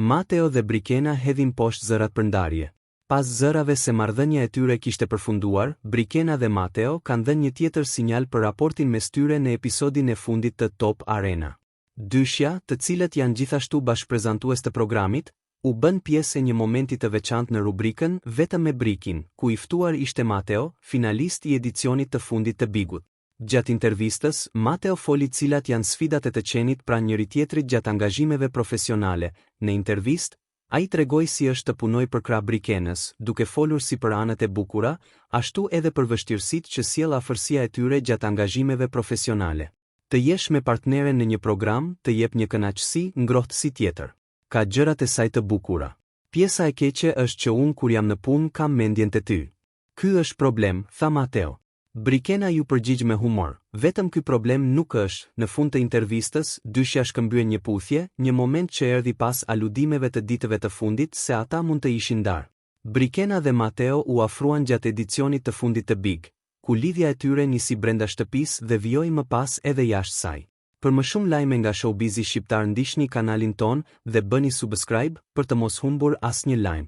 Mateo dhe Brikena hedhin poshtë zërat për ndarje. Pas zërave se marrëdhënia e tyre kishte përfunduar, Brikena dhe Mateo kanë dhënë një tjetër sinjal për raportin mes tyre në episodin e fundit të Top Arena. Dyshja, të cilët janë gjithashtu bashkëprezantues të programit, u bën pjesë e një momenti të veçantë në rubrikën Vetëm me Brikin, ku i ftuar ishte Mateo, finalist i edicionit të fundit të Bigut. Gjatë intervistës, Mateo foli cilat janë sfidat e të qenit pranë njëri tjetrit gjatë angazhimeve profesionale. Në intervistë, ai tregoi si është të punoj për krah Brikenës, duke folur si për anët e bukura, ashtu edhe për vështirësitë që sjell afërsia e tyre gjatë angazhimeve profesionale. Të jesh me partneren në një program, të jep një kënaqësi, ngrohtësi tjetër. Ka gjërat e saj të bukura. Pjesa e keqe është që unë kur jam në punë kam mendjen të ty. Ky është problem, tha Mateo. Brikena ju përgjigj me humor. Vetëm ky problem nuk është, në fund të intervistës, dyshja shkëmbyen një puthje, një moment që erdhi pas aludimeve të ditëve të fundit se ata mund të ishin ndarë. Brikena dhe Mateo u afruan gjatë edicionit të fundit të Big, ku lidhja e tyre nisi brenda shtëpisë dhe vijoi më pas edhe jashtë saj. Për më shumë lajme nga showbizi shqiptar ndiqni kanalin ton dhe bëni subscribe për të mos humbur asnjë lajm.